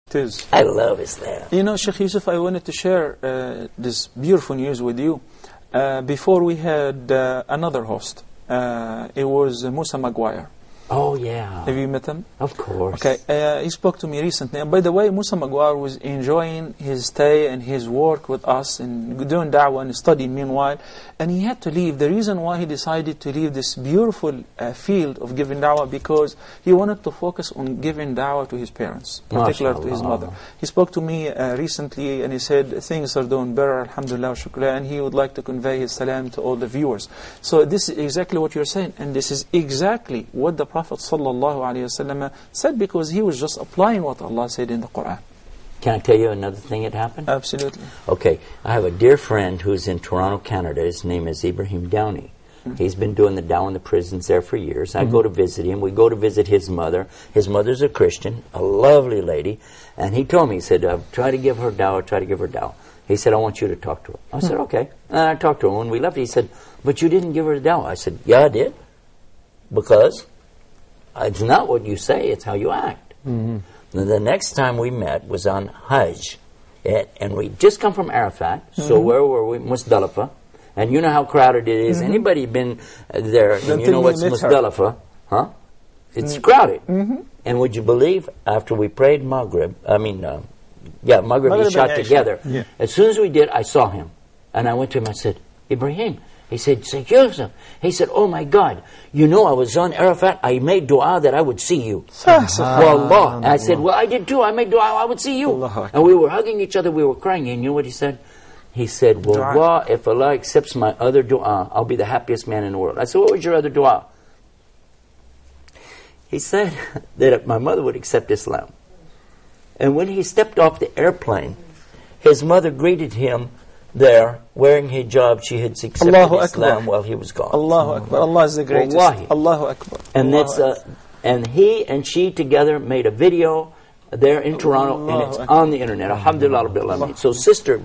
It is. I love Islam. You know, Sheikh Yusuf, I wanted to share this beautiful news with you. Before we had another host. It was Musa Maguire. Oh, yeah. Have you met him? Of course. Okay, he spoke to me recently. And by the way, Musa Maguire was enjoying his stay and his work with us and doing da'wah and studying meanwhile. And he had to leave. The reason why he decided to leave this beautiful field of giving da'wah, because he wanted to focus on giving da'wah to his parents, particularly to his mother. He spoke to me recently and he said things are doing better, alhamdulillah, shukla, and he would like to convey his salam to all the viewers. So this is exactly what you're saying. And this is exactly what the Prophet ﷺ said, because he was just applying what Allah said in the Quran. Can I tell you another thing that happened? Absolutely. Okay, I have a dear friend who's in Toronto, Canada. His name is Ibrahim Downey. He's been doing the dawah in the prisons there for years. I go to visit him. We go to visit his mother. His mother's a Christian, a lovely lady. And he told me, he said, try to give her dawah, try to give her dawah. He said, I want you to talk to her. I said, okay. And I talked to her. When we left, he said, but you didn't give her the dawah. I said, yeah, I did. Because it's not what you say, it's how you act. The next time we met was on Hajj. And we just come from Arafat. So where were we? Muzdalifah. And you know how crowded it is. Anybody been there, and you know what's Muzdalifah? Huh? It's crowded. And would you believe, after we prayed Maghrib, Maghrib Isha together, as soon as we did, I saw him. And I went to him, I said, Ibrahim. He said, Yusuf. He said, oh my God, you know I was on Arafat, I made dua that I would see you. Wallah. I said, well, I did too, I made dua I would see you. And we were hugging each other, we were crying. And you know what he said? He said, Wallah, if Allah accepts my other dua, I'll be the happiest man in the world. I said, what was your other dua? He said that my mother would accept Islam. And when he stepped off the airplane, his mother greeted him there, wearing hijab. She had accepted Islam while he was gone. Allahu Akbar. Allah is the greatest. Wallahi. Allahu Akbar. And and he and she together made a video there in Toronto, and it's on the internet. Alhamdulillah Rabbil Alameen. So sister,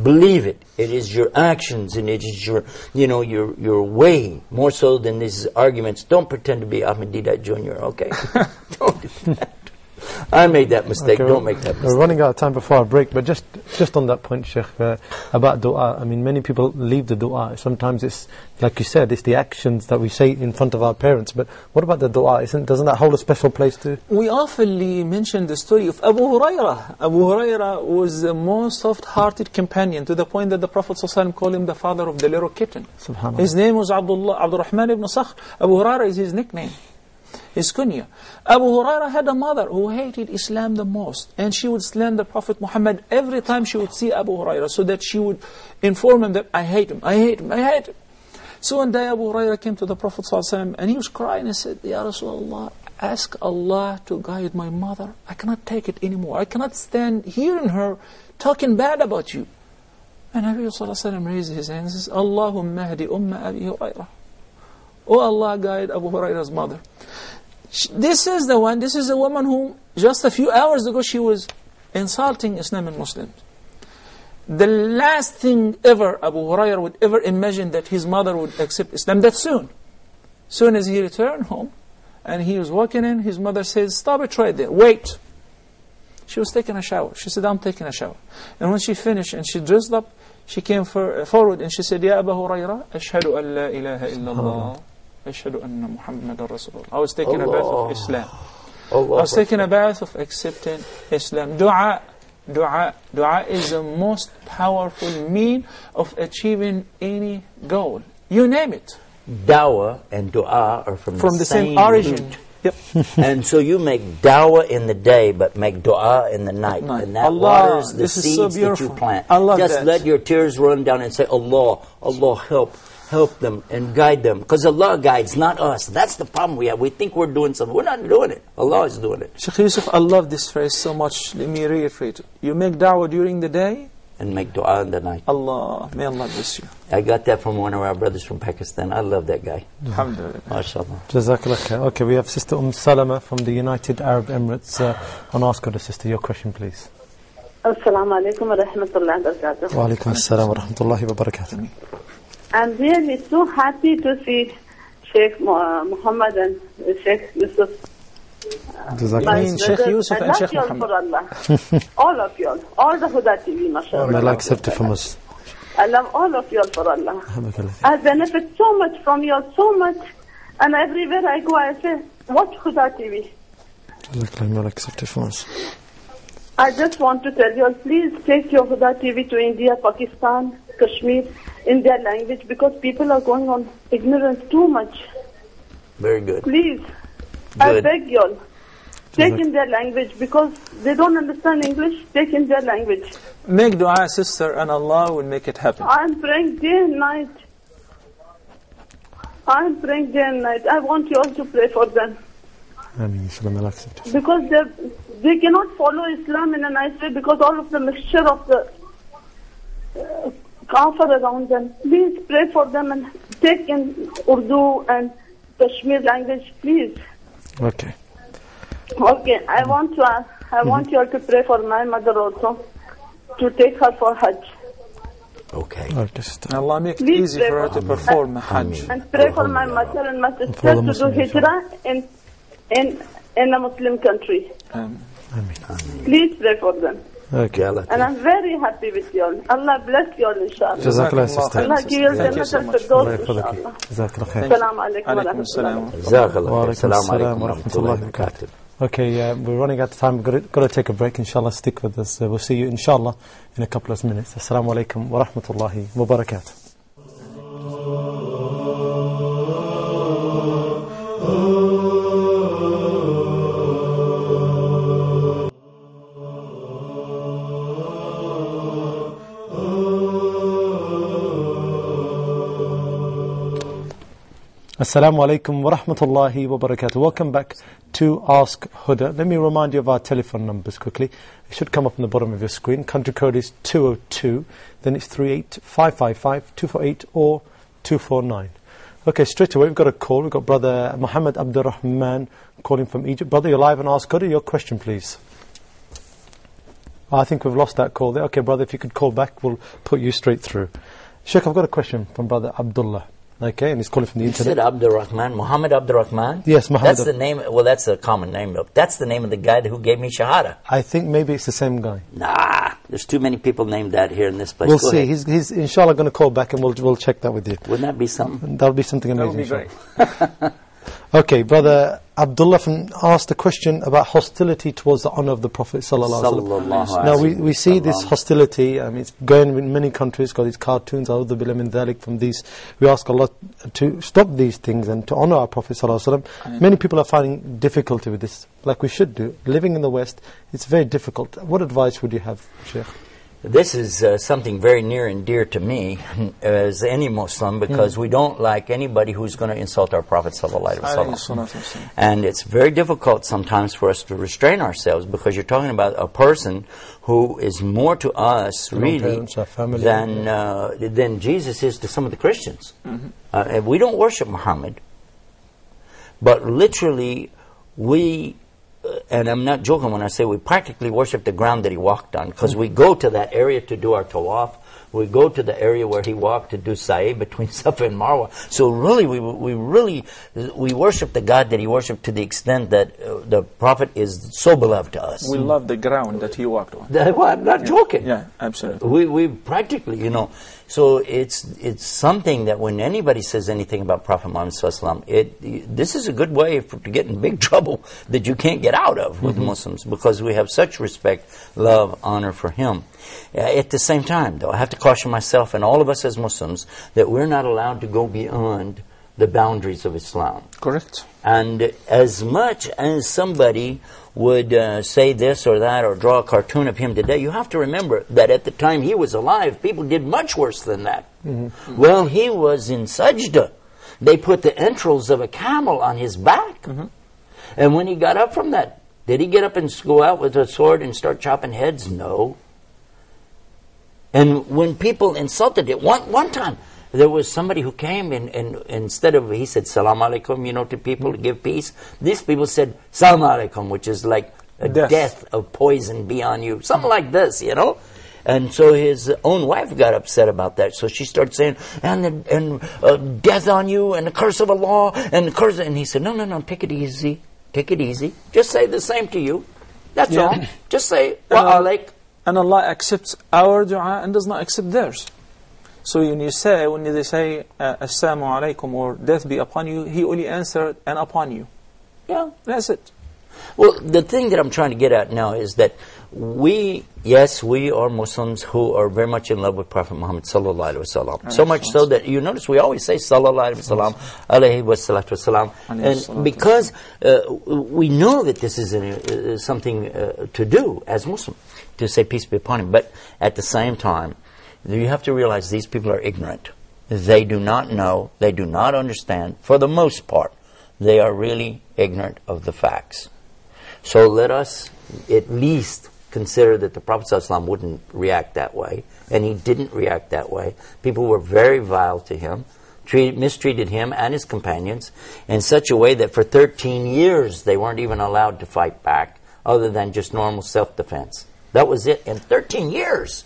believe it. It is your actions and it is your way, more so than these arguments. Don't pretend to be Ahmadiyya Jr., okay? Don't do that. I made that mistake. Okay, don't make that mistake. We're running out of time before our break, but just on that point, Sheikh, about dua. I mean, many people leave the dua. Sometimes it's, like you said, it's the actions that we say in front of our parents. But what about the dua? Doesn't that hold a special place too? We often mention the story of Abu Hurairah. Abu Hurairah was the most soft-hearted companion, to the point that the Prophet ﷺ called him the father of the little kitten. Subhanallah. His name was Abdurrahman ibn Sakhr. Abu Hurairah is his nickname. His kunya. Abu Hurairah had a mother who hated Islam the most, and she would slander Prophet Muhammad every time she would see Abu Hurairah, so that she would inform him that I hate him, I hate him, I hate him. So one day Abu Hurairah came to the Prophet ﷺ and he was crying and said, Ya Rasulullah, ask Allah to guide my mother. I cannot take it anymore. I cannot stand hearing her talking bad about you. And Nabi ﷺ raised his hands and says, Allahumma hadi umma Abi Hurairah. Oh Allah, guide Abu Hurairah's mother. This is the woman who just a few hours ago she was insulting Islam and Muslims. The last thing ever Abu Hurairah would ever imagine that his mother would accept Islam that soon. Soon as he returned home and he was walking in, his mother says, stop it right there, wait. She was taking a shower. She said, I'm taking a shower. And when she finished and she dressed up, she came forward and she said, Ya Abu Hurairah, ashhadu an la ilaha illallah. Ashhadu anna Muhammadan Rasulullah. I was taking a bath of Islam. I was taking a bath of accepting Islam. Dua is the most powerful means of achieving any goal. You name it. Dawah and dua are from the same origin. Yep. And so you make dawah in the day, but make dua in the night. And that waters the seeds that you plant. Just let your tears run down and say, Allah, help them and guide them. Because Allah guides, not us. That's the problem we have. We think we're doing something. We're not doing it. Allah is doing it. Sheikh Yusuf, I love this phrase so much. Let me reiterate it. You make da'wah during the day and make dua in the night. Allah, may Allah bless you. I got that from one of our brothers from Pakistan. I love that guy. Alhamdulillah. MashaAllah. Jazakallah khair. Okay, we have Sister Salama from the United Arab Emirates on Ask Huda. Sister, your question please. Assalamu alaikum wa rahmatullahi wa barakatuh. Wa alaikum assalam wa rahmatullahi wa barakatuh. I'm really so happy to see Sheikh Muhammad and Sheikh Yusuf Jazakallah. mean Sheikh Yusuf and Sheikh Muhammad. Muhammad. All of you, all the Huda TV, mashallah. May Allah accept it from us. I love all of you for Allah. Alhamdulillah. I benefit so much from you, so much. And everywhere I go, I say, watch Huda TV. Jazakallah. May Allah accept it from us. I just want to tell you, please take your Huda TV to India, Pakistan, Kashmir, in their language, because people are going on ignorance too much. Very good. Please, I Good. beg you all, take in their language, because they don't understand English, take in their language. Make dua, sister, and Allah will make it happen. I'm praying day and night. I'm praying day and night. I want you all to pray for them. Ameen. Inshallah, may Allah accept it. Because they cannot follow Islam in a nice way, because all of the mixture of the kafir around them. Please pray for them and take in Urdu and Kashmir language, please. Okay. Okay, I want you all to pray for my mother also, to take her for Hajj. Okay. Okay, sister. Allah make it Please easy pray for her for to perform Hajj. And pray for my mother and my sister For the to do Muslims, hijrah in a Muslim country. Ameen. Please pray for them. Okay. And I'm very happy with you all. Allah bless you all, inshallah. Jazakallah, sister. Allah give you Thank you so Jannat much. Allah al-Firdaus, yahfadhak. inshallah. Jazakallah khair. Assalamu alaikum wa Alaikum rahmatullah. salam. Jazakallah. Wa alaikum Assalamu assalam alaikum wa wa rahmatullahi wa barakatuh. Okay, we're running out of time. We've got to take a break. Inshallah, stick with us. We'll see you, inshallah, in a couple of minutes. Assalamu alaikum wa rahmatullahi wa barakatuh. Assalamu alaikum wa rahmatullahi wa barakatuh. Welcome back to Ask Huda. Let me remind you of our telephone numbers quickly. It should come up on the bottom of your screen. Country code is 202, then it's 38555, 248 or 249. Okay, straight away we've got a call. We've got Brother Muhammad Abdurrahman calling from Egypt. Brother, you're live on Ask Huda. Your question, please. I think we've lost that call there. Okay, brother, if you could call back, we'll put you straight through. Sheikh, I've got a question from Brother Abdullah. Okay, and he's calling from the internet. You said Abdurrahman, Muhammad Abdurrahman? Yes, Muhammad. That's the name, well, that's a common name. That's the name of the guy who gave me Shahada. I think maybe it's the same guy. Nah, there's too many people named that here in this place. We'll Go see. ahead. He's inshallah going to call back and we'll check that with you. Wouldn't that be something? That'll be something That amazing. would be great. inshallah. Okay, Brother Abdullah asked a question about hostility towards the honor of the Prophet sallallahu alaihi wasallam. Sallallahu Now alaihi we see this wasallam. hostility. It's going in many countries. Got these cartoons. A'udhu billahi min dhalik. From these, we ask Allah to stop these things and to honor our Prophet sallallahu alaihi wasallam. Many people are finding difficulty with this, like we should do. Living in the West, it's very difficult. What advice would you have, Sheikh? This is something very near and dear to me as any Muslim, because we don't like anybody who's going to insult our Prophet sallallahu alaihi wasallam. And it's very difficult sometimes for us to restrain ourselves, because you're talking about a person who is more to us really Parents, our family, than Jesus is to some of the Christians. And we don't worship Muhammad, but literally we, and I'm not joking when I say we practically worship the ground that he walked on, because we go to that area to do our tawaf. We go to the area where he walked to do sa'i between Safa and Marwa. So really, we worship the God that he worshipped, to the extent that the Prophet is so beloved to us. We love the ground that he walked on. Well, I'm not joking. Yeah, absolutely. We practically, so it's something that when anybody says anything about Prophet Muhammad sallallahu alaihi wasallam, this is a good way to get in big trouble that you can't get out of with Muslims, because we have such respect, love, honor for him. At the same time, though, I have to caution myself and all of us as Muslims that we're not allowed to go beyond the boundaries of Islam. Correct. And as much as somebody would say this or that or draw a cartoon of him today, you have to remember that at the time he was alive, people did much worse than that. Well, he was in sajda. They put the entrails of a camel on his back. And when he got up from that, did he get up and go out with a sword and start chopping heads? No. And when people insulted it, one time, there was somebody who came and instead of, he said, Salam alaikum, to people to give peace, these people said, Salam alaikum, which is like a death of poison be on you. Something like this, And so his own wife got upset about that. So she started saying, and death on you, and the curse of Allah, and the curse. And he said, no, take it easy. Take it easy. Just say the same to you. That's Yeah. all. Just say, وَعَلَيْكَ. And Allah accepts our dua and does not accept theirs. So when they say, Assalamu alaikum, or death be upon you, He only answered, and upon you. Yeah. That's it. Well, the thing that I'm trying to get at now is that we are Muslims who are very much in love with Prophet Muhammad sallallahu alaihi wasallam. So much so that you notice we always say sallallahu alaihi wasallam, alayhi wassalatu wassalam, and because we know that this is something to do as Muslim, to say peace be upon him. But at the same time, you have to realize these people are ignorant. They do not know. They do not understand. For the most part, they are really ignorant of the facts. So let us at least consider that the Prophet ﷺ wouldn't react that way, and he didn't react that way. People were very vile to him, mistreated him and his companions in such a way that for 13 years they weren't even allowed to fight back, other than just normal self-defense. That was it, in 13 years.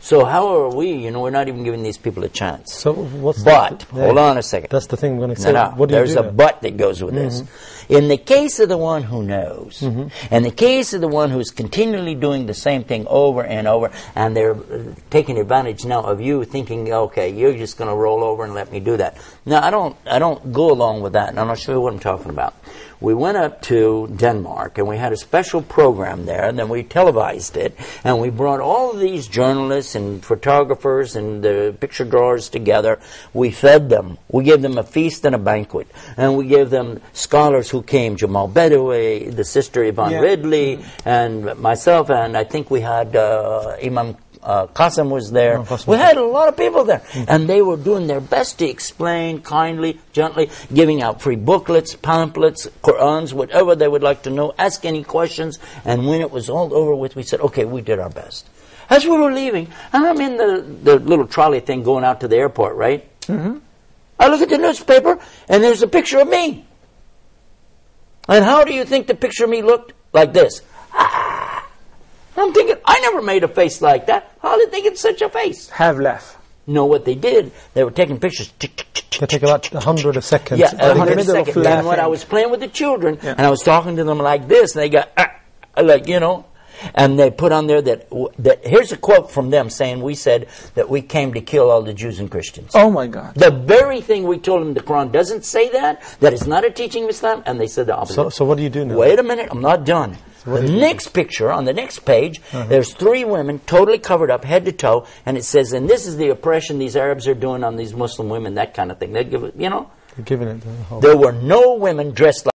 So how are we, we're not even giving these people a chance. So what's hold on a second. That's the thing I'm going to say. No, what do there's you do a but that goes with this. In the case of the one who knows, in the case of the one who's continually doing the same thing over and over, and they're taking advantage now of you, thinking, okay, you're just going to roll over and let me do that. No, I don't go along with that, and I'll show you what I'm talking about. We went up to Denmark, and we had a special program there, and then we televised it, and we brought all of these journalists and photographers and the picture drawers together. We fed them. We gave them a feast and a banquet, and we gave them scholars who came, Jamal Badawi, the sister Yvonne Ridley, and myself, and I think we had Imam Qasim was there. We had a lot of people there. And they were doing their best to explain kindly, gently, giving out free booklets, pamphlets, Qur'ans, whatever they would like to know, ask any questions. And when it was all over with, we said, okay, we did our best. As we were leaving, and I'm in the little trolley thing going out to the airport, right? I look at the newspaper, and there's a picture of me. And how do you think the picture of me looked? Like this. I'm thinking, I never made a face like that. How did they get such a face? Have laugh. No, what they did, they were taking pictures. They take about 100 a second. Yeah, 100 a second. And when I was playing with the children, and I was talking to them like this, and they got, and they put on there that here's a quote from them saying, we said that we came to kill all the Jews and Christians. Oh my God. The very thing we told them the Quran doesn't say that is not a teaching of Islam, and they said the opposite. So what do you do now? Wait a minute, I'm not done. The next picture, on the next page, there's 3 women totally covered up head to toe, and it says, and this is the oppression these Arabs are doing on these Muslim women, that kind of thing. They give it, They're giving it the whole. There were no women dressed like